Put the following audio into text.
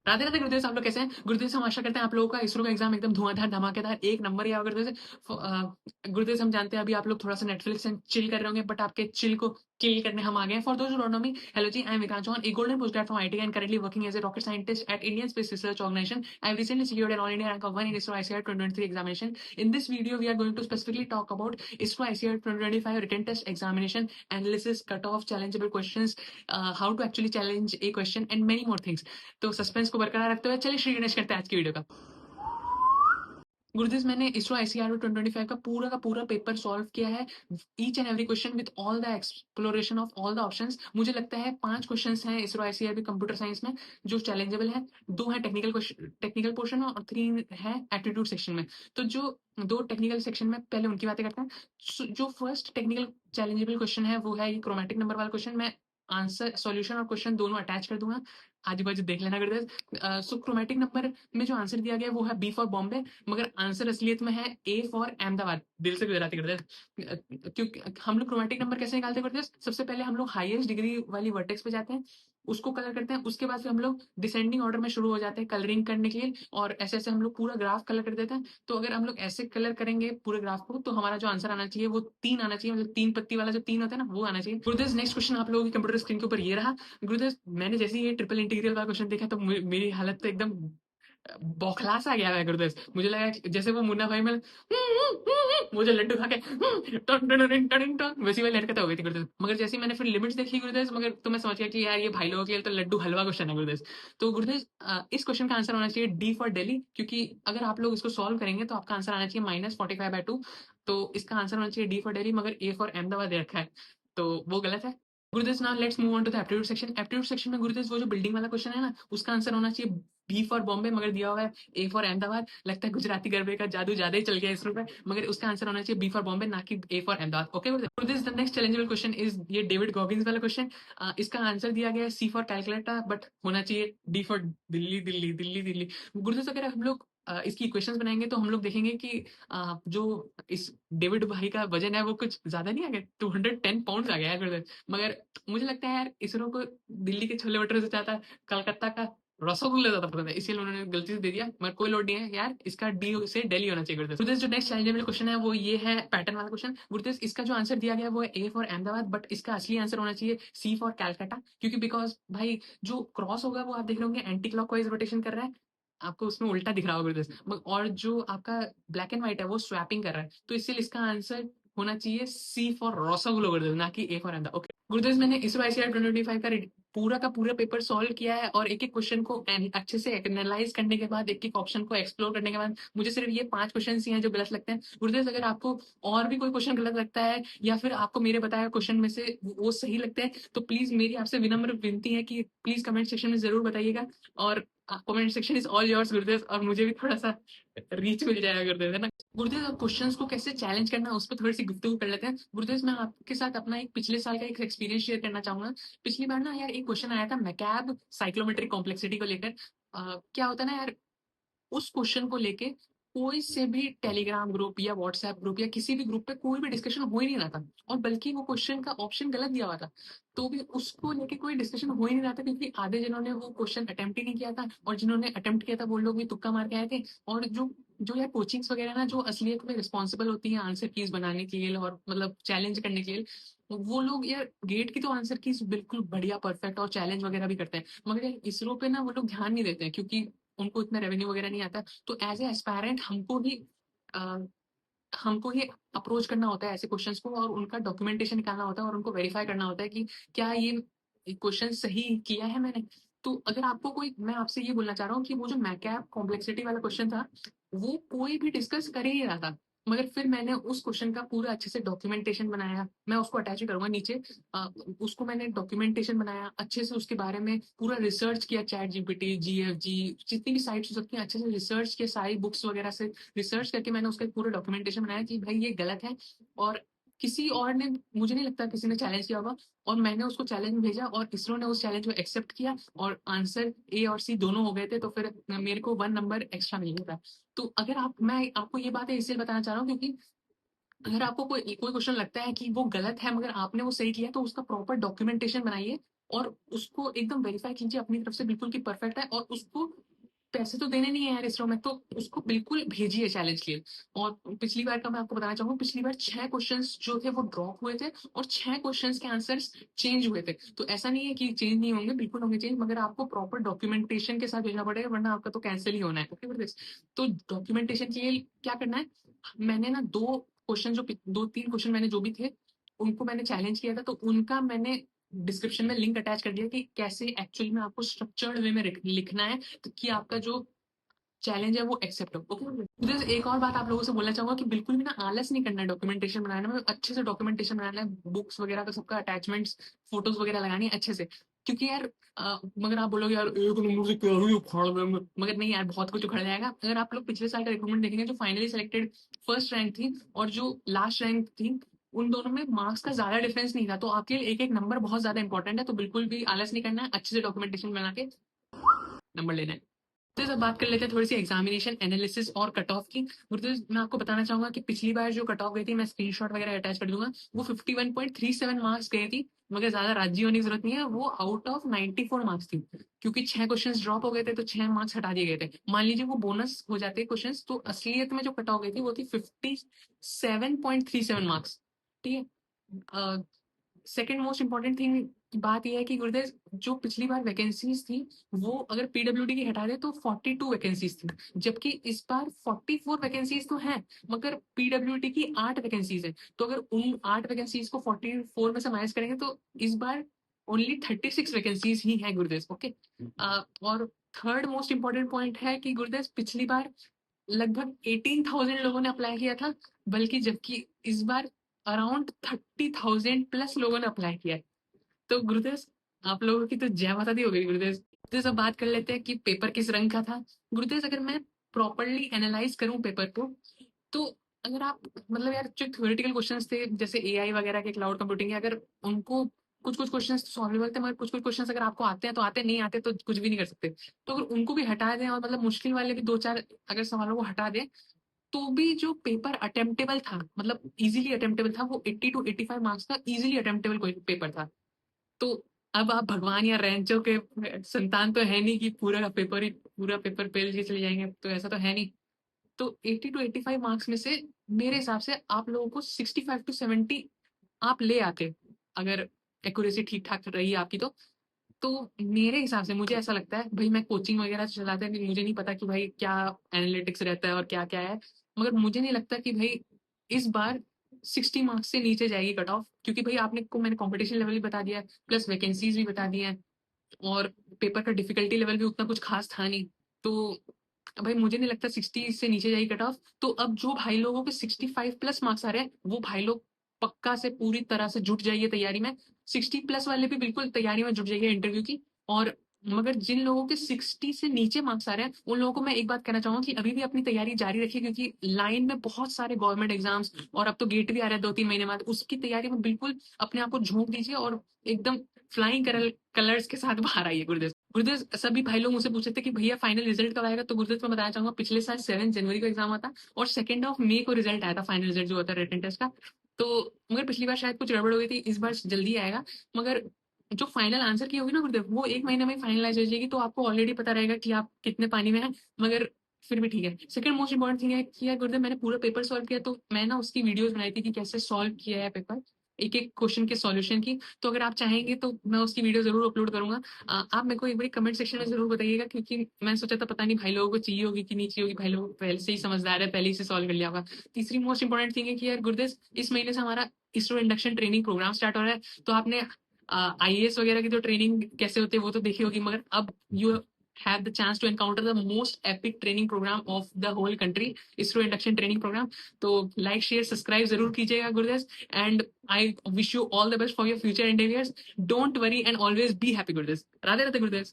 राधे राधे गुरुदेव, आप लोग कैसे हैं? गुरुदेव हम आशा करते हैं आप लोगों का इसरो का एग्जाम एकदम धुआंधार धमाकेदार एक नंबर या गुरुदेव गुरुदेव हम जानते हैं अभी आप लोग थोड़ा सा नेटफ्लिक्स एंड चिल कर रहे होंगे, बट आपके चिल को किल करने हम आ गए हैं। For those who don't know me, hello ji, I am Vikas Chauhan, a golden postgrad from IT and currently working as a rocket scientist at Indian Space Research Organization. I have recently secured an all India rank of 1 in ISRO ICR 2023 examination. In this video we are going to specifically talk about ISRO ICR 2025 written test examination analysis, cutoff, challengeable questions, how to actually challenge a question and many more things. तो suspense को बरकरार रखते हुए चलिए श्री गणेश करते हैं आज की वीडियो का। गुरुदेव मैंने इसरो आईसीआर 2025 का पूरा पेपर सॉल्व किया है, each and every question with all the exploration of all the options. मुझे लगता है 5 क्वेश्चंस हैं इसरो आईसीआर कंप्यूटर साइंस में जो चैलेंजेबल है, 2 है टेक्निकल पोर्शन में और 3 है एप्टीट्यूड सेक्शन में। तो जो 2 टेक्निकल सेक्शन में पहले उनकी बातें करते हैं। जो फर्स्ट टेक्निकल चैलेंजेबल क्वेश्चन है वो है ये क्रोमेटिक नंबर वाला क्वेश्चन। मैं आंसर सॉल्यूशन और क्वेश्चन दोनों अटैच कर दूंगा, आजू बाजू देख लेना गुरुदेव। सो क्रोमेटिक नंबर में जो आंसर दिया गया है वो है बी फॉर बॉम्बे, मगर आंसर असलियत में है ए फॉर अहमदाबाद। दिल से गुजराती करते हैं, क्योंकि हम लोग क्रोमेटिक नंबर कैसे निकालते करते हैं? सबसे पहले हम लोग हाईएस्ट डिग्री वाली वर्टेक्स पे जाते हैं, उसको कलर करते हैं, उसके बाद फिर हम लोग डिसेंडिंग ऑर्डर में शुरू हो जाते हैं कलरिंग करने के लिए, और ऐसे ऐसे हम लोग पूरा ग्राफ कलर कर देते हैं। तो अगर हम लोग ऐसे कलर करेंगे पूरे ग्राफ को तो हमारा जो आंसर आना चाहिए वो 3 आना चाहिए, मतलब 3 पत्ती वाला जो 3 होता है ना वो आना चाहिए। गुरुदेव नेक्स्ट क्वेश्चन आप लोगों की कंप्यूटर स्क्रीन के ऊपर ये रहा। गुरुदेव मैंने जैसे ही ये ट्रिपल इंटीग्रल वाला क्वेश्चन देखा तो मेरी हालत तो एकदम बौखला सा गया है गुरुदेव। मुझे लगा कि जैसे वो मुन्ना भाई में वो जो लड्डू खा के टन टन टन टन टन वैसी वाली हरकत हो गई थी गुरुदेव। मगर जैसे ही मैंने फिर लिमिट्स देखी गुरुदेव, मगर तो मैं समझ गया कि यार ये भाई लोगों के लिए तो लड्डू हलवा क्वेश्चन है गुरुदेव। तो गुरुदेव इस क्वेश्चन का आंसर होना चाहिए डी फॉर दिल्ली, क्योंकि अगर आप लोग इसको सॉल्व करेंगे तो आपका आंसर आना चाहिए -45/2। तो इसका आंसर होना चाहिए डी फॉर दिल्ली, मगर ए फॉर अहमदाबाद दे रखा है तो वो गलत है। गुरुदेव now let's move on to the aptitude section. Aptitude section में गुरुदेव वो जो बिल्डिंग वाला क्वेश्चन है ना उसका आंसर होना चाहिए बी फॉर बॉम्बे, मगर दिया हुआ है ए फॉर अहमदाबाद। लगता है गुजराती गरबे का जादू ज्यादा ही चल गया इस पे, मगर उसका आंसर होना चाहिए बी फॉर बॉम्बे ना कि A for Ahmedabad. Okay Gurudev, the next challengeable question is ये डेविड गॉगिंस वाला क्वेश्चन। इसका आंसर दिया गया है सी फॉर कैलकुलेटर, बट होना चाहिए डी फॉर दिल्ली दिल्ली दिल्ली दिल्ली। गुरुदेव अगर हम लोग इसकी इक्वेशंस बनाएंगे तो हम लोग देखेंगे कि जो इस डेविड भाई का वजन है वो कुछ ज्यादा नहीं आ गया, 210 पाउंड आ गया है गुरुदेव। मगर मुझे लगता है यार इसरो को दिल्ली के छोले भटूरे से ज्यादा कलकत्ता का रसगुल्ला ज्यादा पसंद है, इसलिए उन्होंने गलती से दे दिया, मगर कोई लोड नहीं है यार, इसका डी से दिल्ली होना चाहिए गुरुदेव। गुरुदेव जो नेक्स्ट चैलेंजेबल क्वेश्चन है वो ये है पैटर्न वाला क्वेश्चन। गुरुदेव इसका जो आंसर दिया गया है वो है ए फॉर अहमदाबाद, बट इसका असली आंसर होना चाहिए सी फॉर कैलकाटा, क्योंकि बिकॉज भाई जो क्रॉस होगा वो आप देख रहे होंगे एंटी क्लॉकवाइज रोटेशन कर रहा है, आपको उसमें उल्टा दिख रहा होगा गुरुदेव, और जो आपका ब्लैक एंड व्हाइट है वो स्वैपिंग कर रहा है, तो इसलिए इसका आंसर होना चाहिए सी फॉर रसगुल्ला गुरुदेव, ना कि ए फॉर अहमदाबाद। ओके गुरुदेव मैंने इसरो आईसीआर 2025 का पूरा पेपर सॉल्व किया है, और एक एक क्वेश्चन को अच्छे से एनालाइज करने के बाद, एक एक ऑप्शन को एक्सप्लोर करने के बाद मुझे सिर्फ ये 5 क्वेश्चन ही हैं जो गलत लगते हैं। गुरुदेव अगर आपको और भी कोई क्वेश्चन गलत लगता है या फिर आपको मेरे बताए क्वेश्चन में से वो सही लगते हैं तो प्लीज मेरी आपसे विनम्र विनती है कि प्लीज कमेंट सेक्शन में जरूर बताइएगा, और comment section is all yours गुरुदेव, और मुझे भी थोड़ा सा रीच मिल जाएगा गुरुदेव, है ना। गुरुदेव क्वेश्चंस को कैसे चैलेंज करना है उस पर थोड़ी सी गुफ्तगू कर लेते हैं। गुरुदेव मैं आपके साथ अपना एक पिछले साल का एक एक्सपीरियंस शेयर करना चाहूंगा। पिछली बार ना यार एक क्वेश्चन आया था मैकैब साइक्लोमेट्रिक कॉम्प्लेक्सिटी को लेकर। क्या होता है ना यार, उस क्वेश्चन को लेके कोई से भी टेलीग्राम ग्रुप या व्हाट्सएप ग्रुप या किसी भी ग्रुप पे कोई भी डिस्कशन हो ही नहीं रहा था, और बल्कि वो क्वेश्चन का ऑप्शन गलत दिया हुआ था, तो भी उसको लेके कोई डिस्कशन हो ही नहीं रहा था, क्योंकि आधे जिन्होंने वो क्वेश्चन अटेम्प्ट ही नहीं किया था, और जिन्होंने अटेम्प्ट किया था वो लोग भी तुक्का मार के आए थे। और जो जो यार कोचिंग्स वगैरह ना जो असलियत में रिस्पॉन्सिबल होती है आंसर कीज बनाने के लिए और मतलब चैलेंज करने के लिए, वो लोग यार गेट की तो आंसर कीज बिल्कुल बढ़िया परफेक्ट और चैलेंज वगैरह भी करते हैं, मगर यार इसरो पे ना वो लोग ध्यान नहीं देते हैं, क्योंकि उनको इतना रेवेन्यू वगैरह नहीं आता। तो एज ए एस्पायरेंट अ, हमको ही अप्रोच करना होता है ऐसे क्वेश्चंस को, और उनका डॉक्यूमेंटेशन निकालना होता है, और उनको वेरीफाई करना होता है कि क्या ये क्वेश्चन सही किया है मैंने। तो अगर आपको कोई, मैं आपसे ये बोलना चाह रहा हूँ कि वो जो मैकैब कॉम्प्लेक्सिटी वाला क्वेश्चन था वो कोई भी डिस्कस कर ही नहीं रहा था, मगर फिर मैंने उस क्वेश्चन का पूरा अच्छे से डॉक्यूमेंटेशन बनाया, मैं उसको अटैच ही करूंगा नीचे। उसको मैंने डॉक्यूमेंटेशन बनाया अच्छे से, उसके बारे में पूरा रिसर्च किया, चैट जीपीटी, जीएफजी, जितनी भी साइट्स हो सकती हैं अच्छे से रिसर्च किया, सारी बुक्स वगैरह से रिसर्च करके मैंने उसका पूरा डॉक्यूमेंटेशन बनाया कि भाई ये गलत है, और किसी और ने, मुझे नहीं लगता किसी ने चैलेंज किया होगा, और मैंने उसको चैलेंज भेजा और इसरो ने उस चैलेंज को एक्सेप्ट किया, और आंसर ए और सी दोनों हो गए थे, तो फिर मेरे को 1 नंबर एक्स्ट्रा मिल गया था। तो अगर आप, मैं आपको ये बात है इसलिए बताना चाह रहा हूँ क्योंकि अगर आपको कोई कोई क्वेश्चन लगता है कि वो गलत है मगर आपने वो सही किया तो उसका प्रॉपर डॉक्यूमेंटेशन बनाइए, और उसको एकदम वेरीफाई कीजिए अपनी तरफ से बिल्कुल कि परफेक्ट है, और उसको पैसे तो देने नहीं है यार इसरो में, तो उसको बिल्कुल भेजिए चैलेंज के लिए। और पिछली बार का मैं आपको बताना चाहूंगा, पिछली बार 6 क्वेश्चंस जो थे वो ड्रॉप हुए थे, और 6 क्वेश्चंस के आंसर्स चेंज हुए थे। तो ऐसा नहीं है कि चेंज नहीं होंगे, बिल्कुल होंगे चेंज, मगर आपको प्रॉपर डॉक्यूमेंटेशन के साथ भेजना पड़ेगा, वरना आपका तो कैंसिल ही होना है। Okay for this. तो डॉक्यूमेंटेशन के लिए क्या करना है, मैंने ना 2 क्वेश्चन, जो 2-3 क्वेश्चन मैंने जो भी थे उनको मैंने चैलेंज किया था, तो उनका मैंने डिस्क्रिप्शन में लिंक अटैच कर दिया कि कैसे एक्चुअली में आपको स्ट्रक्चर्ड वे में लिखना है, तो कि आपका जो चैलेंज है वो एक्सेप्ट हो। ओके, मुझे एक और बात आप लोगों से बोलना चाहूंगा कि बिल्कुल भी ना आलस नहीं करना है डॉक्यूमेंटेशन बनाने में, अच्छे से डॉक्यूमेंटेशन बनाना है, बुक्स वगैरह का सबका अटैचमेंट्स, फोटोज वगैरह लगानी है अच्छे से। क्योंकि यार मगर आप बोलोगे यार एक नंबर से क्या ही उखाड़ देंगे, मगर नहीं यार, बहुत कुछ उखड़ जाएगा। अगर आप लोग पिछले साल का रिक्रूटमेंट देखेंगे, जो फाइनली सिलेक्टेड फर्स्ट रैंक थी और जो लास्ट रैंक थी, उन दोनों में मार्क्स का ज्यादा डिफरेंस नहीं था। तो आपके लिए एक एक नंबर बहुत ज्यादा इंपॉर्टेंट है, तो बिल्कुल भी आलस नहीं करना है, अच्छे से डॉक्यूमेंटेशन बना के नंबर लेना है। तो अब बात कर लेते हैं थोड़ी सी एग्जामिनेशन एनालिसिस और कट ऑफ की। गुरुदेव, मैं आपको बताना चाहूंगा कि पिछली बार जो कट ऑफ गई थी, मैं स्क्रीनशॉट वगैरह अटैच कर दूंगा, वो 51.37 मार्क्स गई थी। मगर ज्यादा राजी होने की जरूरत नहीं है, वो आउट ऑफ 94 मार्क्स थी। क्योंकि 6 क्वेश्चंस ड्रॉप हो गए थे, तो 6 मार्क्स हटा दिए गए थे। मान लीजिए वो बोनस हो जाते क्वेश्चंस, तो असलियत में जो कट ऑफ गई थी वो थी 57.37 मार्क्स। ठीक है। सेकंड मोस्ट इंपॉर्टेंट थिंग बात यह है कि गुरुदेव, जो पिछली बार वैकेंसीज थी वो अगर पीडब्ल्यूडी की हटा दे तो 42 वैकेंसीज थी, जबकि इस बार 44 वैकेंसीज तो हैं, मगर पीडब्ल्यूडी की 8 वैकेंसीज है। तो अगर उन 8 वैकेंसीज को 44 में से माइनस करेंगे, तो इस बार ओनली 36 वैकेंसीज ही है गुरुदेव। ओके। और थर्ड मोस्ट इंपॉर्टेंट पॉइंट है कि गुरुदेव, पिछली बार लगभग 18,000 लोगों ने अप्लाई किया था, बल्कि जबकि इस बार अराउंड 30,000 प्लस लोगों ने अप्लाई किया है। तो गुरुदेव, आप लोगों की तो जय माता दी हो गई गुरुदेव। तो सब बात कर लेते हैं कि पेपर किस रंग का था। गुरुदेव, अगर मैं प्रॉपरली एनालाइज करूं पेपर को, तो अगर आप मतलब यार, जो थ्योरेटिकल क्वेश्चंस थे जैसे एआई वगैरह के, क्लाउड कंप्यूटिंग के, अगर उनको कुछ कुछ क्वेश्चंस सॉल्वेबल थे, मगर कुछ कुछ क्वेश्चंस अगर आपको आते हैं तो आते, नहीं आते तो कुछ भी नहीं कर सकते। तो अगर उनको भी हटा दें, और मतलब मुश्किल वाले भी 2-4 अगर सवालों को हटा दें, तो भी जो पेपर अटेम्प्टेबल था, मतलब इजीली अटेम्प्टेबल था, वो 80 to 85 मार्क्स का इजीली अटेम्प्टेबल कोई पेपर था। तो अब आप भगवान या रैंचो के संतान तो है नहीं कि पूरा पेपर पेल के चले जाएंगे, तो ऐसा तो है नहीं। तो 80 to 85 मार्क्स में से मेरे हिसाब से आप लोगों को 65 to 70 आप ले आते, अगर एक्यूरेसी ठीक ठाक रही आपकी तो मेरे हिसाब से मुझे ऐसा लगता है, भाई मैं कोचिंग वगैरह चलाते हैं, मुझे नहीं पता कि भाई क्या एनालिटिक्स रहता है और क्या क्या है, मगर मुझे नहीं लगता कि भाई इस बार 60 मार्क्स से नीचे जाएगी कट ऑफ, क्योंकि भाई आपने को मैंने कंपटीशन लेवल भी बता दिया है, प्लस वैकेंसीज भी बता दी है, और पेपर का डिफिकल्टी लेवल भी उतना कुछ खास था नहीं। तो भाई मुझे नहीं लगता 60 से नीचे जाएगी कट ऑफ। तो अब जो भाई लोगों के 65 प्लस मार्क्स आ रहे हैं, वो भाई लोग पक्का से पूरी तरह से जुट जाइए तैयारी में। 60 प्लस वाले भी बिल्कुल तैयारी में जुट जाइए इंटरव्यू की। और मगर जिन लोगों के 60 से नीचे मार्क्स आ रहे हैं, उन लोगों को मैं एक बात कहना चाहूंगा कि अभी भी अपनी तैयारी जारी रखिए, क्योंकि लाइन में बहुत सारे गवर्नमेंट एग्जाम्स, और अब तो गेट भी आ रहा है 2-3 महीने बाद, उसकी तैयारी में बिल्कुल अपने आप को झोंक दीजिए, और एकदम फ्लाइंग कलर्स के साथ बाहर आइए गुरुदेव। गुरुदेव, सभी भाई लोग मुझसे पूछे थे कि भैया फाइनल रिजल्ट कब आएगा, तो गुरुदेव मैं बताना चाहूंगा, पिछले साल 7 जनवरी को एग्जाम आता, और 2 मई को रिजल्ट आया था, फाइनल रिजल्ट जो होता है रिटन टेस्ट का। तो मगर पिछली बार शायद कुछ गड़बड़ हो गई थी, इस बार जल्दी आएगा। मगर जो फाइनल आंसर की होगी ना गुरुदेव, वो 1 महीने में फाइनलाइज हो जाएगी, तो आपको ऑलरेडी पता रहेगा कि आप कितने पानी में हैं। मगर फिर भी ठीक है। सेकंड मोस्ट इंपॉर्टेंट थिंग है कि यार गुरुदेव, मैंने पूरा पेपर सॉल्व किया, तो मैं ना उसकी वीडियोस बनाई थी कि कैसे सॉल्व किया है पेपर, एक एक क्वेश्चन के सॉल्यूशन की। तो अगर आप चाहेंगे तो मैं उसकी वीडियो जरूर अपलोड करूंगा। आप मेरे को एक बार कमेंट सेक्शन में जरूर बताइएगा, क्योंकि मैं सोचा था पता नहीं भाई लोगों को चाहिए होगी कि नहीं चाहिए होगी, भाई लोग पहले से ही समझदार है, पहले ही से सॉल्व कर लिया होगा। तीसरी मोस्ट इंपॉर्टेंट थिंग है कि यार गुरुदेव, इस महीने से हमारा ISRO induction training program start हो रहा है। तो आपने आईएएस वगैरह की तो ट्रेनिंग कैसे होती है वो तो देखी होगी, मगर अब you have the chance to encounter the most epic training program of the whole country, ISRO induction training program. तो लाइक शेयर सब्सक्राइब जरूर कीजिएगा गुरुदेव, and I wish you all the best for your future endeavours. Don't worry and always be happy गुरुदेव। राधे राधे गुरुदेव।